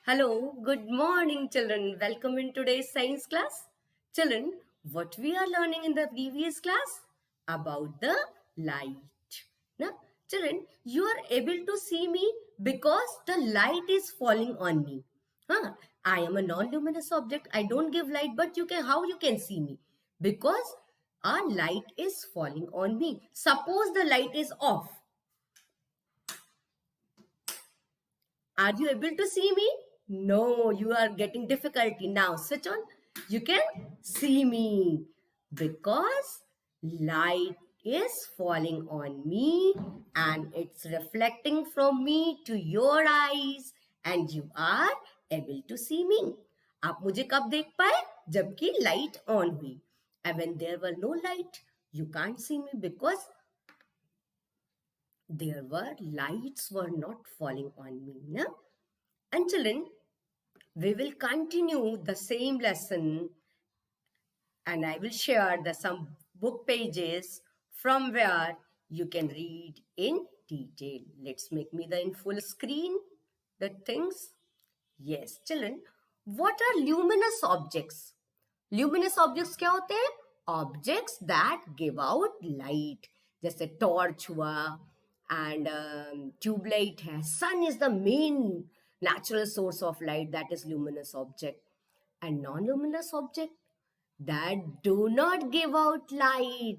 Hello, good morning, children. Welcome in today's science class. Children, what we are learning in the previous class? About the light. Now, children, you are able to see me because the light is falling on me. Huh? I am a non-luminous object. I don't give light, but how you can see me? Because our light is falling on me. Suppose the light is off. Are you able to see me? No, you are getting difficulty. Now switch on. You can see me because light is falling on me and it's reflecting from me to your eyes and you are able to see me. आप मुझे कब देख पाए? जबकि light on हुई. And when there were no light, you can't see me because lights were not falling on me. Na? And children, we will continue the same lesson and I will share some book pages from where you can read in detail. Let's make me the in full screen the things. Yes, children, what are luminous objects? Luminous objects क्या होते हैं? Objects that give out light. जैसे torch हुआ and tube light है. Sun is the main natural source of light, that is luminous object. And non-luminous object that do not give out light.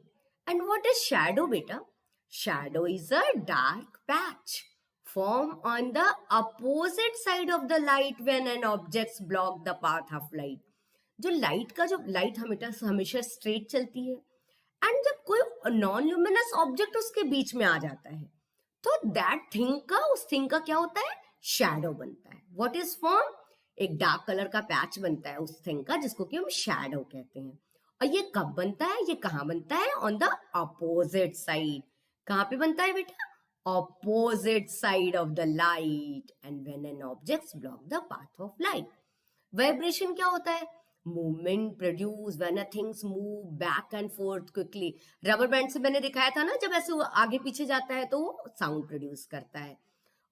And what is shadow, beta? Shadow is a dark patch formed on the opposite side of the light when an object block the path of light. जो light हमेशा straight चलती है and जब कोई non luminous object उसके बीच में आ जाता है तो उस थिंग का क्या होता है? शैडो बनता है. What is form? एक डार्क कलर का पैच बनता है उस थिंग का जिसको कि हम शैडो कहते हैं. और ये कब बनता है? ये कहाँ बनता है? On the opposite side. कहाँ पे बनता है बेटा? opposite side of the light and when an object block the path of light. Vibration क्या होता है? Movement produced when a things move back and forth quickly. Rubber band से मैंने दिखाया था ना, जब ऐसे वो आगे पीछे जाता है तो वो साउंड प्रोड्यूस करता है.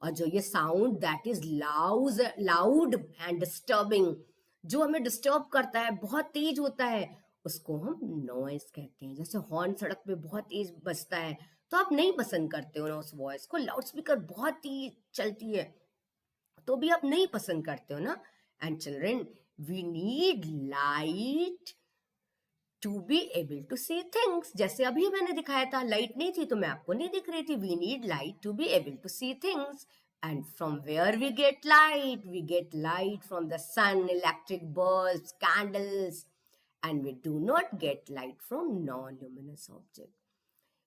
और जो ये sound that is loud and disturbing, जो हमें डिस्टर्ब करता है, बहुत तेज होता है, उसको हम नॉइज कहते हैं. जैसे हॉर्न सड़क पे बहुत तेज बजता है तो आप नहीं पसंद करते हो ना उस वॉइस को. लाउड स्पीकर बहुत तेज चलती है तो भी आप नहीं पसंद करते हो ना. And children, we need light to be able to see things. जैसे अभी मैंने दिखाया था, लाइट नहीं थी तो मैं आपको नहीं दिख रही थी. We need light to be able to see things. And from where we get light? We get light from the sun, electric bulbs, candles, and we do not get light from non-luminous object.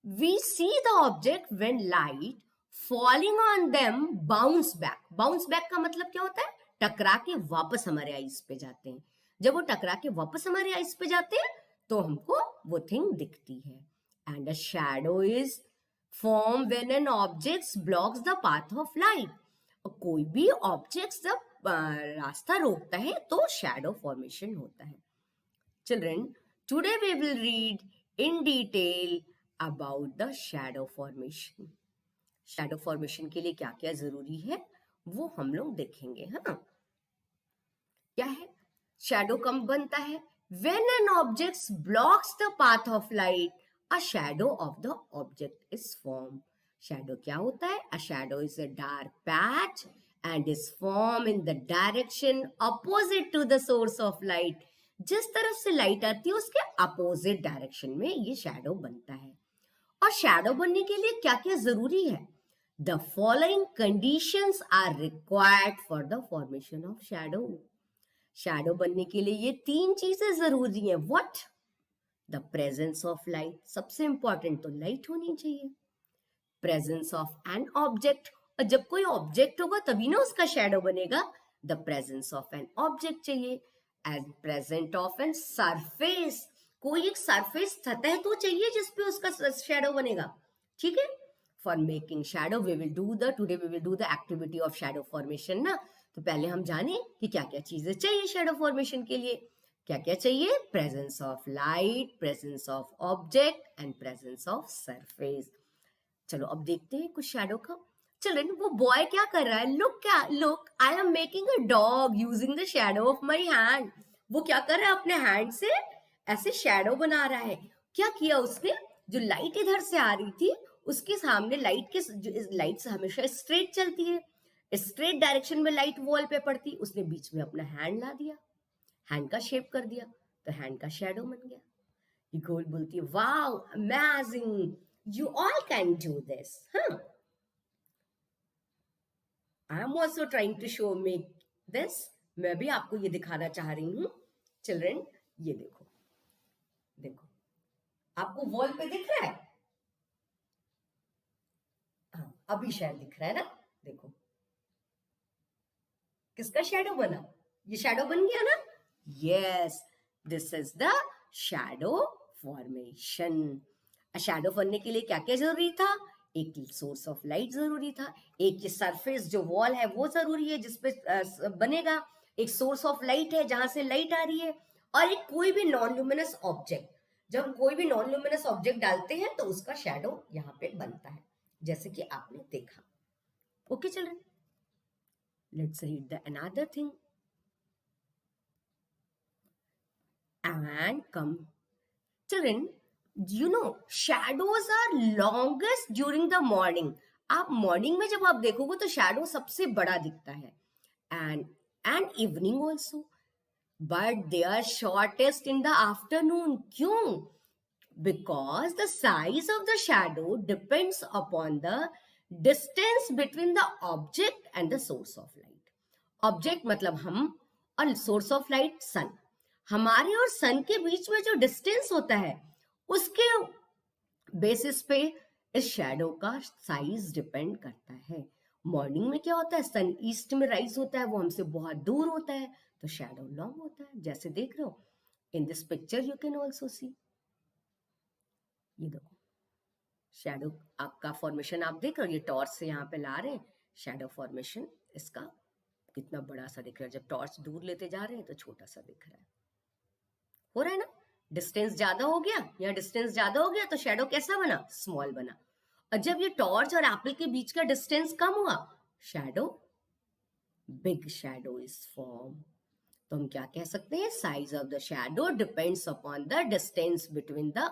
We see the object when light falling on them bounce back. Bounce back का मतलब क्या होता है? टकरा के वापस हमारे eyes पे जाते हैं. जब वो टकरा के वापस हमारे आईज पे जाते हैं तो हमको वो थिंग दिखती है. And a shadow is formed when an object blocks the path of light. कोई भी ऑब्जेक्ट जब रास्ता रोकता है तो शैडो फॉर्मेशन होता है. Children, today we will read in detail about the shadow formation. Shadow formation के लिए क्या क्या जरूरी है वो हम लोग देखेंगे. हाँ, क्या है शैडो? कब बनता है? When an object blocks the path of light, a shadow of the object is formed. Shadow क्या होता है? A shadow is a dark patch and is formed in the direction opposite to the source of light. जिस तरफ से light आती है उसके opposite direction में ये शैडो बनता है. और शैडो बनने के लिए क्या क्या जरूरी है? The following conditions are required for the formation of shadow. Shadow बनने के लिए ये 3 चीजें जरूरी हैं. What? The presence of light. सबसे इंपॉर्टेंट तो लाइट होनी चाहिए. प्रेजेंस ऑफ एन ऑब्जेक्ट, और जब कोई ऑब्जेक्ट होगा तभी ना उसका शैडो बनेगा. The presence of an object चाहिए. And present of an surface. कोई एक सरफेस सतह तो चाहिए जिसपे उसका शैडो बनेगा. ठीक है. For making shadow today we will do the activity of shadow formation ना. तो पहले हम जाने कि क्या क्या चीजें चाहिए शैडो फॉर्मेशन के लिए. क्या क्या चाहिए? Presence of light, presence of object and presence of surface. चलो अब देखते हैं कुछ शैडो का. चिल्ड्रन वो बॉय क्या कर रहा है, look I am making a dog using the shadow of my hand. वो क्या कर रहा है, अपने हैंड से ऐसे शैडो बना रहा है। क्या किया उसने, जो लाइट इधर से आ रही थी उसके सामने लाइट से हमेशा स्ट्रेट चलती है, स्ट्रेट डायरेक्शन में लाइट वॉल पे पड़ती, उसने बीच में अपना हैंड ला दिया, हैंड का शेप कर दिया, तो हैंड का शैडो बन गया। निकोल बोलती है wow amazing, you all can do this. हाँ, I am also trying to show make this. मैं भी आपको ये दिखाना चाह रही हूँ। चिल्ड्रन ये देखो, देखो आपको वॉल पे दिख रहा है, हाँ अभी शायद दिख रहा है ना, देखो किसका शैडो बना, ये शैडो बन गया ना। Yes, this is the shadow formation. Shadow बनने के लिए क्या क्या जरूरी था, एक सोर्स ऑफ लाइट जरूरी था, एक ये सरफेस जो वॉल है वो जरूरी है जिसपे बनेगा, एक सोर्स ऑफ लाइट है जहां से लाइट आ रही है, और एक कोई भी नॉन ल्यूमिनस ऑब्जेक्ट। जब हम कोई भी नॉन ल्यूमिनस ऑब्जेक्ट डालते हैं तो उसका शैडो यहाँ पे बनता है, जैसे कि आपने देखा। Okay children, let's read the another thing and come. Children, you know shadows are longest during the morning. आप मॉर्निंग में जब आप देखोगे तो शैडो सबसे बड़ा दिखता है, and evening also, but they are shortest in the afternoon. क्यों? Because the size of the shadow depends upon the distance between the object and the source of light. Object मतलब हम, और सोर्स ऑफ लाइट सन। हमारे और सन के बीच में जो distance होता है उसके बेसिस पे इस शैडो का साइज डिपेंड करता है। मॉर्निंग में क्या होता है, सन ईस्ट में राइज होता है, वो हमसे बहुत दूर होता है, तो शैडो लॉन्ग होता है, जैसे देख रहे हो in this picture you can also see. ये देखो शैडो आपका फॉर्मेशन आप देख रहे हो, ये टॉर्च से यहाँ पे ला रहे हैं, शैडो फॉर्मेशन इसका कितना बड़ा सा दिख रहा है, जब टॉर्च दूर लेते जा रहे हैं तो छोटा सा दिख रहा है, हो रहा है ना। डिस्टेंस ज्यादा हो गया, या डिस्टेंस ज्यादा हो गया तो शैडो कैसा बना, स्मॉल बना। और जब ये टॉर्च और एप्पल के बीच का डिस्टेंस कम हुआ, shadow big shadow is form. तो हम क्या कह सकते हैं, size of the shadow depends upon the distance between the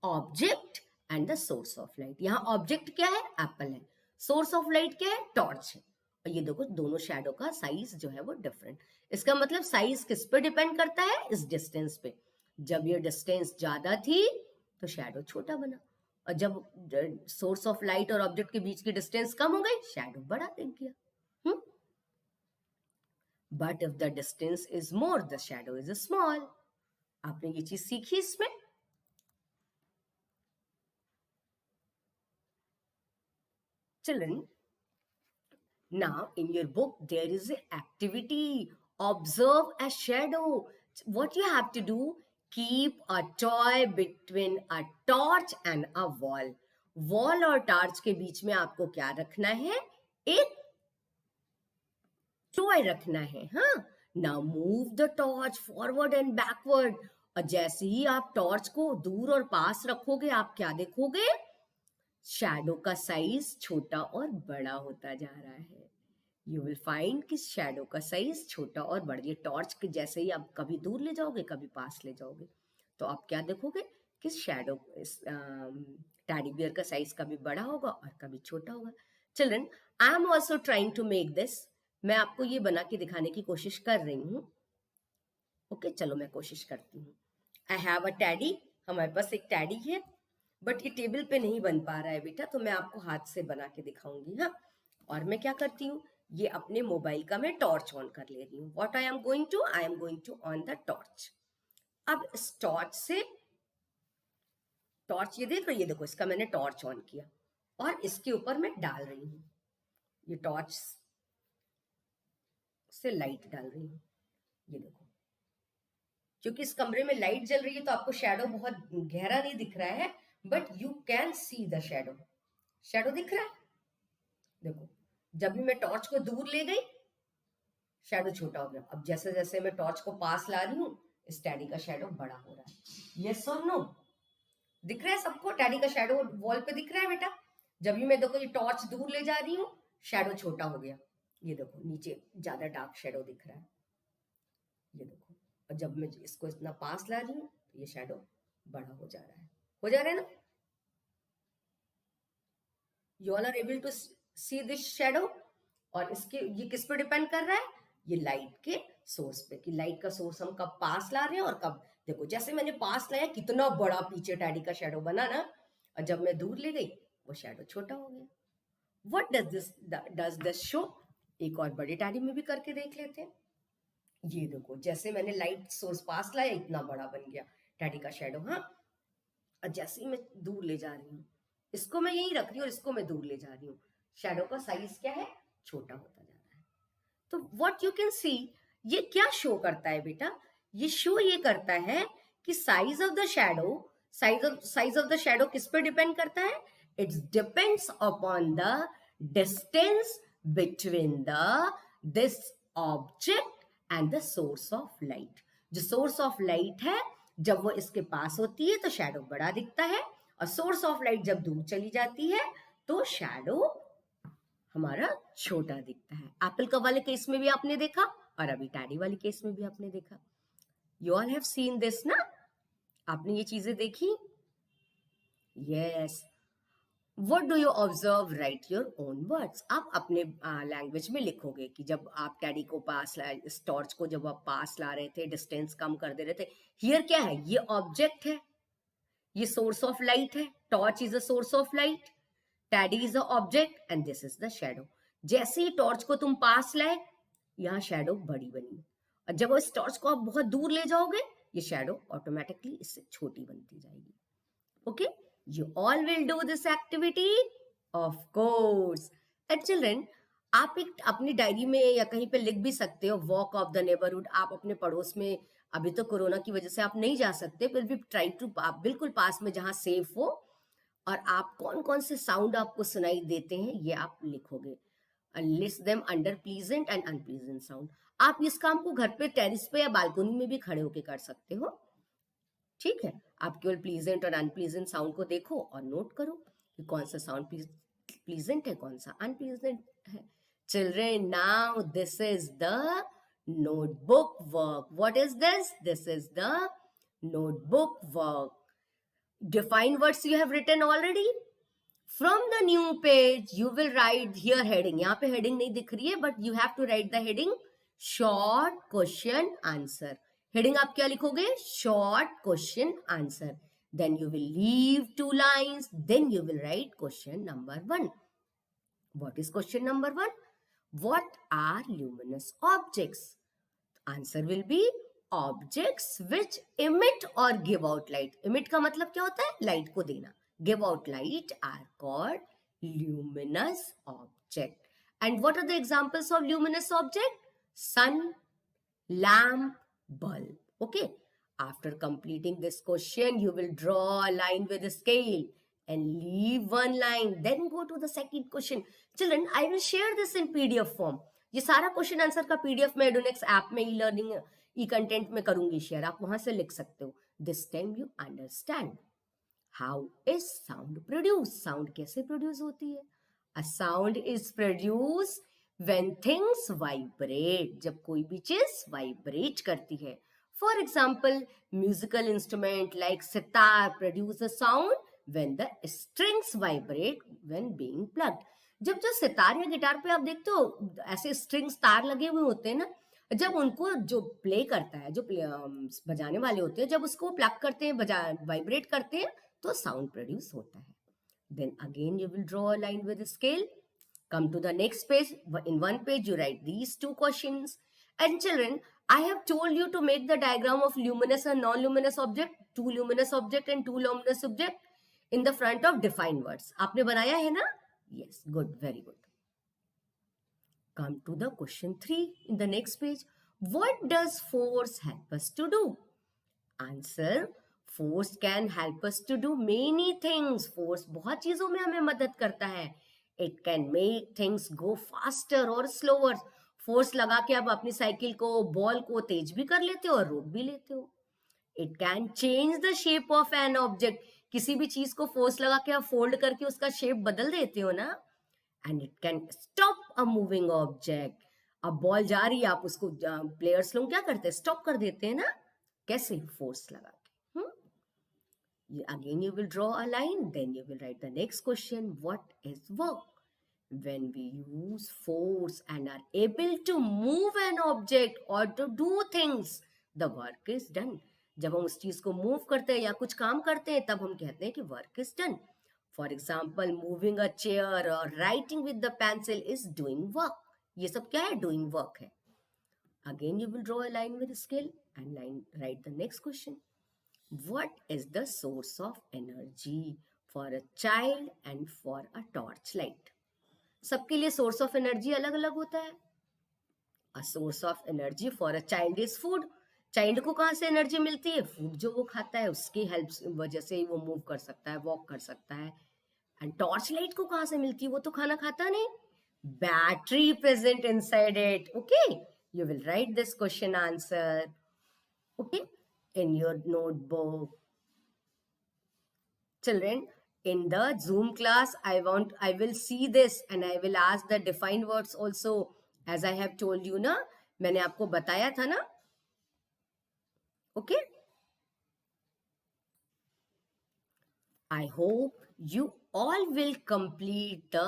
object and the source of light. यहाँ ऑब्जेक्ट क्या है, एप्पल है, सोर्स ऑफ लाइट क्या है, टॉर्च है, और ये देखो दोनों शैडो का साइज जो है वो डिफरेंट। इसका मतलब साइज किस पे डिपेंड करता है, इस डिस्टेंस पे। जब ये डिस्टेंस ज्यादा थी तो शैडो छोटा बना, और जब सोर्स ऑफ लाइट और ऑब्जेक्ट के बीच की डिस्टेंस कम हो गई, शैडो बड़ा दिख गया। But if the distance is more the shadow is small. आपने ये चीज सीखी इसमें। Children, now in your book there is an activity, observe a shadow. What you have to do, keep a toy between a torch and a wall. Wall और torch के बीच में आपको क्या रखना है, एक टॉय रखना है। हाँ, now move the torch forward and backward. और जैसे ही आप टॉर्च को दूर और पास रखोगे, आप क्या देखोगे, शैडो का साइज छोटा और बड़ा होता जा रहा है। यू विल फाइंड कि शैडो का साइज छोटा और बड़ा, ये टॉर्च के जैसे ही आप कभी दूर ले जाओगे कभी पास ले जाओगे, तो आप क्या देखोगे कि शैडो टैडी बियर का साइज कभी बड़ा होगा और कभी छोटा होगा। Children, I am also trying to make this. मैं आपको ये बना के दिखाने की कोशिश कर रही हूँ। ओके, चलो मैं कोशिश करती हूँ। आई हैव अ टैडी, हमारे पास एक टैडी है, बट ये टेबल पे नहीं बन पा रहा है बेटा, तो मैं आपको हाथ से बना के दिखाऊंगी। हाँ, और मैं क्या करती हूँ, ये अपने मोबाइल का मैं टॉर्च ऑन कर ले रही हूँ। What I am going to on the torch. अब इस टॉर्च से, टॉर्च ये देख रही है, देखो इसका मैंने टॉर्च ऑन किया और इसके ऊपर मैं डाल रही हूँ, ये टॉर्च से लाइट डाल रही हूँ। ये देखो, क्योंकि इस कमरे में लाइट जल रही है तो आपको शैडो बहुत गहरा नहीं दिख रहा है, but you can see the shadow. Shadow दिख रहा है, देखो जब भी मैं टॉर्च को दूर ले गई शैडो छोटा हो गया। अब जैसे जैसे मैं टॉर्च को पास ला रही हूँ, इस टैडी का शैडो बड़ा हो रहा है। यस और नो, दिख रहा है सबको, टैडी का शैडो वॉल पे दिख रहा है बेटा। जब भी मैं देखो ये टॉर्च दूर ले जा रही हूँ, शैडो छोटा हो गया, ये देखो नीचे ज्यादा डार्क शैडो दिख रहा है, ये देखो। और जब मैं इसको इतना पास ला रही हूँ तो ये शैडो बड़ा हो जा रहा है, हो जा रहा है ना। You all are able to see this shadow. और इसके ये किस पे डिपेंड कर रहा है, ये लाइट के सोर्स पे, कि लाइट का सोर्स हम कब पास ला रहे हैं और कब। देखो जैसे मैंने पास लाया कितना बड़ा पीछे डैडी का शैडो बना ना, और जब मैं दूर ले गई वो शैडो छोटा हो गया। What does this show. एक और बड़े डैडी में भी करके देख लेते हैं। ये देखो जैसे मैंने लाइट सोर्स पास लाया इतना बड़ा बन गया डैडी का शैडो। हाँ, और जैसे ही मैं दूर ले जा रही हूँ, इसको मैं यही रख रही हूँ और इसको मैं दूर ले जा रही हूँ, शैडो का साइज क्या है, छोटा होता जा रहा है। तो व्हाट यू कैन सी, ये क्या शो करता है बेटा, ये शो ये करता है कि size of the shadow, size of the shadow किस पे डिपेंड करता है, it's depends upon the distance between the this object and the source of light. जो सोर्स ऑफ लाइट है जब वो इसके पास होती है तो शैडो बड़ा दिखता है, और सोर्स ऑफ लाइट जब दूर चली जाती है तो शैडो हमारा छोटा दिखता है। एप्पल का वाले केस में भी आपने देखा और अभी टैडी वाले केस में भी आपने देखा। You all have seen this ना, आपने ये चीजें देखी। Yes, What do you observe? Write your own words. आप अपने लैंग्वेज में लिखोगे कि जब आप टैडी को पास लाए, इस टॉर्च को जब आप पास ला रहे थे, डिस्टेंस कम कर दे रहे थे। हियर क्या है, ये ऑब्जेक्ट है, ये सोर्स ऑफ लाइट है, torch is a source of light, teddy is a object and this is the shadow. जैसे ही टॉर्च को तुम पास लाए यहाँ शैडो बड़ी बनी, और जब इस टॉर्च को आप बहुत दूर ले जाओगे ये शैडो ऑटोमेटिकली इससे छोटी बनती जाएगी। Okay, you all will do this activity of course। and children, आप एक अपनी डायरी में या कहीं पे लिख भी सकते हो, वॉक ऑफ द नेबरहुड। आप अपने पड़ोस में, अभी तो कोरोना की वजह से आप नहीं जा सकते, फिर भी ट्राई टू, आप बिल्कुल पास में जहां सेफ हो, और आप कौन कौन से साउंड आपको सुनाई देते हैं ये आप लिखोगे। List them under pleasant and unpleasant sound. आप इस काम को घर पे टेरिस पे या बालकोनी में भी खड़े होके कर सकते हो, ठीक है। आप केवल प्लीजेंट और अनप्लीजेंट साउंड को देखो और नोट करो कि कौन सा साउंड प्लीजेंट है, कौन सा अनप्लीजेंट है। Children, now this is the notebook work. What is this? This is the notebook work. Define words you have written already. From the new page, you will write here heading. यहाँ पे heading नहीं दिख रही है, but you have to write the heading short question answer. Heading आप क्या लिखोगे, short question answer. Then you will leave 2 lines, then you will write question number 1। What is question number 1? What are luminous objects? Answer will be objects which emit और give out light. Emit का मतलब क्या होता है, light को देना। Give out light are called luminous object. And what are the examples of luminous object? Sun, lamp, bulb. Okay, after completing this question you will draw a line with a scale and leave 1 line, then go to the second question. Children, I will share this in PDF form. ये सारा question answer का PDF में एडोनेक्स app में e learning ई content में करूंगी share, आप वहां से लिख सकते हो। This time you understand how is sound produce. Sound कैसे प्रोड्यूस होती है? A sound is produce when things vibrate, जब कोई भी चीज वाइब्रेट करती है। For example, musical instrument like sitar produce a sound when the strings vibrate when being plucked. जब जो सितार या गिटार पे आप देखते हो ऐसे स्ट्रिंग्स तार लगे हुए होते हैं ना, जब उनको जो प्ले करता है, जो बजाने वाले होते हैं, जब उसको प्लग करते हैं, वाइब्रेट करते हैं तो साउंड प्रोड्यूस होता है। Then again you will draw a line with a scale. Come to the next page. In one page, you write these 2 questions. And children, I have told you to make the diagram of luminous and non-luminous object, 2 luminous object and 2 luminous object in the front of defined words. आपने बनाया है ना? Yes, good, very good. Come to the question 3 in the next page. What does force help us to do? Answer, force can help us to do many things. Force बहुत चीजों में हमें मदद करता है। It can make things go faster or slower. Force लगा के आप अपनी साइकिल को, बॉल को तेज भी कर लेते हो और रोक भी लेते हो। It can change the shape of an object. किसी भी चीज को फोर्स लगा के आप फोल्ड करके उसका शेप बदल देते हो ना। and it can stop a moving object. अब बॉल जा रही है, आप उसको प्लेयर्स लोग क्या करते हैं, स्टॉप कर देते हैं ना, कैसे, फोर्स लगा के. Again you will draw a line, then you will write the next question. What is work? When we use force and are able to move an object or to do things, the work is done. जब हम उस चीज को move करते हैं या कुछ काम करते हैं, तब हम कहते हैं कि work is done. For example, moving a chair और writing with the pencil is doing work. ये सब क्या है, डूइंग वर्क है. Again you will draw a line with scale and line write the next question. What is the source of energy for a child and for a torchlight? सबके लिए source of energy अलग अलग होता है. A source of energy for a child is food. Child को कहाँ से energy मिलती है, फूड जो वो खाता है उसकी हेल्प वजह से वो मूव कर सकता है, वॉक कर सकता है. एंड टॉर्च लाइट को कहाँ से मिलती है, वो तो खाना खाता नहीं. Battery present inside it. Okay, you will right this question answer, okay, in your notebook. Children, in the Zoom class, I will see this and I will ask the defined words also, as I have told you ना, मैंने आपको बताया था ना. Okay, I hope you all will complete the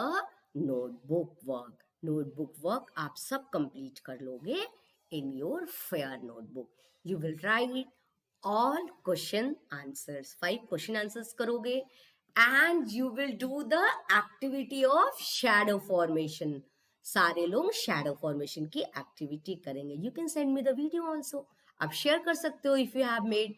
notebook work. Notebook work आप सब complete कर लोगे in your fair notebook. You will write all question answers, 5 question answers करोगे, and you will do the activity of shadow formation. सारे लोग shadow formation की activity करेंगे. You can send me the video also. आप share कर सकते हो if you have made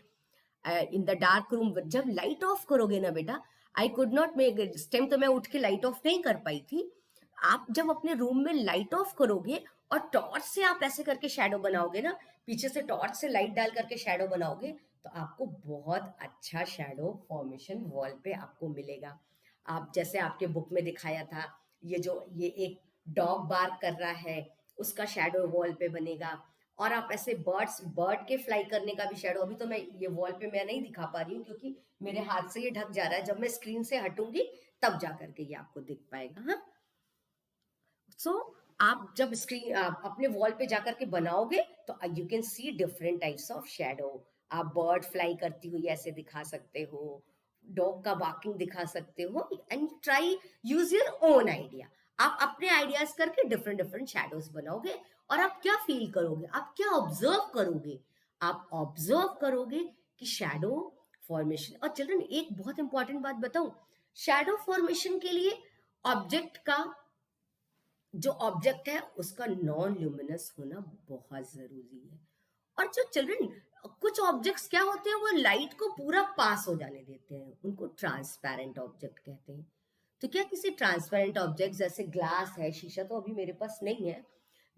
in the dark room. जब light off करोगे ना बेटा, I could not make it. इस टाइम तो मैं उठ के light off नहीं कर पाई थी. आप जब अपने रूम में लाइट ऑफ करोगे और टॉर्च से आप ऐसे करके शैडो बनाओगे ना, पीछे से टॉर्च से लाइट डाल करके शैडो बनाओगे, तो आपको बहुत अच्छा शैडो फॉर्मेशन वॉल पे आपको मिलेगा. आप जैसे आपके बुक में दिखाया था, ये एक डॉग बार्क कर रहा है, उसका शैडो वॉल पे बनेगा. और आप ऐसे बर्ड के फ्लाई करने का भी शैडो, अभी तो मैं ये वॉल पे मैं नहीं दिखा पा रही हूँ क्योंकि मेरे हाथ से ये ढक जा रहा है. जब मैं स्क्रीन से हटूंगी तब जा करके ये आपको दिख पाएगा. हाँ, सो आप जब स्क्रीन अपने वॉल पे जाकर के बनाओगे तो you can C different types of shadow. आप बर्ड फ्लाई करती हुई ऐसे दिखा सकते हो, डॉग का बार्किंग दिखा सकते हो, and try use your own idea. आप अपने आइडियाज करके डिफरेंट डिफरेंट शैडोज बनाओगे. और आप क्या फील करोगे, आप क्या ऑब्जर्व करोगे, आप ऑब्जर्व करोगे कि शैडो फॉर्मेशन. और चिल्ड्रन, एक बहुत इंपॉर्टेंट बात बताऊं, शैडो फॉर्मेशन के लिए ऑब्जेक्ट का जो ऑब्जेक्ट है उसका नॉन ल्यूमिनस होना बहुत जरूरी है. और जो चिल्ड्रन, कुछ ऑब्जेक्ट्स क्या होते हैं, वो लाइट को पूरा पास हो जाने देते हैं, उनको ट्रांसपेरेंट ऑब्जेक्ट कहते हैं. तो क्या किसी ट्रांसपेरेंट ऑब्जेक्ट जैसे ग्लास है, शीशा तो अभी मेरे पास नहीं है,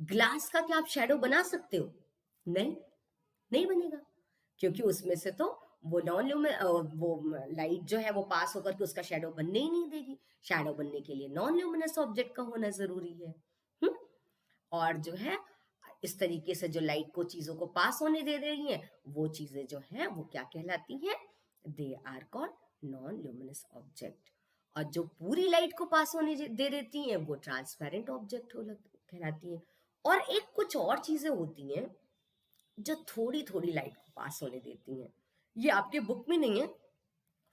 ग्लास का क्या आप शेडो बना सकते हो? नहीं, नहीं बनेगा, क्योंकि उसमें से तो वो नॉन ल्यूमिन वो लाइट जो है वो पास होकर के उसका शेडो बनने ही नहीं देगी. शेडो बनने के लिए नॉन ल्यूमिनस ऑब्जेक्ट का होना जरूरी है. और जो है इस तरीके से जो लाइट को चीजों को पास होने दे रही हैं, वो चीजें जो है वो क्या कहलाती हैं, they are called non luminous object. और जो पूरी लाइट को पास होने दे देती हैं वो ट्रांसपेरेंट ऑब्जेक्ट कहलाती हैं. और एक कुछ और चीजें होती हैं जो थोड़ी थोड़ी लाइट को पास होने देती हैं. ये आपके बुक में नहीं है,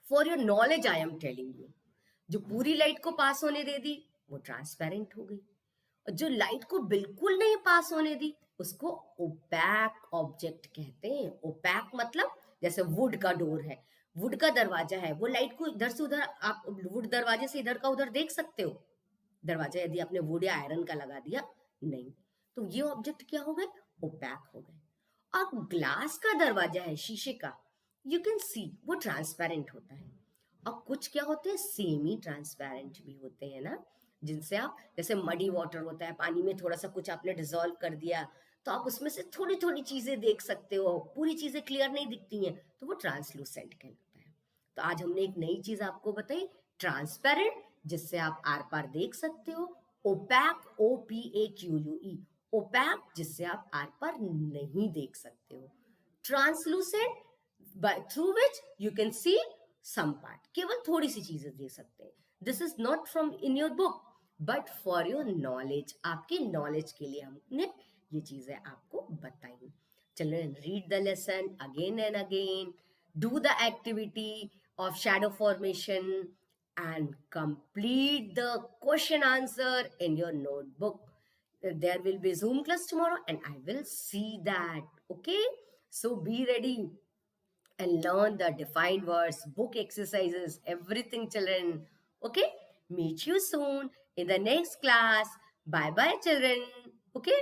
for your knowledge I am telling you. जो पूरी लाइट को पास होने दे दी वो ट्रांसपेरेंट हो गई, और जो लाइट को बिल्कुल नहीं पास होने दी उसको ओपैक ऑब्जेक्ट कहते हैं. ओपैक मतलब जैसे वुड का डोर है, वुड का दरवाजा है, वो लाइट को इधर से उधर, आप वुड दरवाजे से इधर का उधर देख सकते हो. दरवाजा यदि आपने वुड या आयरन का लगा दिया, नहीं, तो ये ऑब्जेक्ट क्या हो गए, ओपैक हो गए. और ग्लास का दरवाजा है, शीशे का, यू कैन सी वो ट्रांसपेरेंट होता है. और कुछ क्या होते हैं, सेमी ट्रांसपेरेंट भी होते हैं ना, जिनसे आप, जैसे मडी वाटर होता है, पानी में थोड़ा सा कुछ आपने डिजोल्व कर दिया तो आप उसमें से थोड़ी थोड़ी चीजें देख सकते हो, पूरी चीजें क्लियर नहीं दिखती हैं, तो वो ट्रांसलूसेंट कहलाता है. तो आज हमने एक नई चीज आपको बताई, ट्रांसपेरेंट, जिससे आप आर पार देख सकते हो. ओपैक, OPAQUE, ओपैक, जिससे आप आर पार नहीं देख सकते हो. Translucent, through which you can see some part, केवल थोड़ी सी चीजें देख सकते हैं. This is not from in your book, but for your knowledge, आपकी नॉलेज के लिए हमने ये चीजें आपको बताई. Children, read the lesson again and again, do the activity of shadow formation, and complete the question answer in your notebook. There will be Zoom class tomorrow and I will see that. Okay, so be ready and learn the defined words, book exercises, everything, children. Okay, meet you soon in the next class. Bye bye, children. Okay.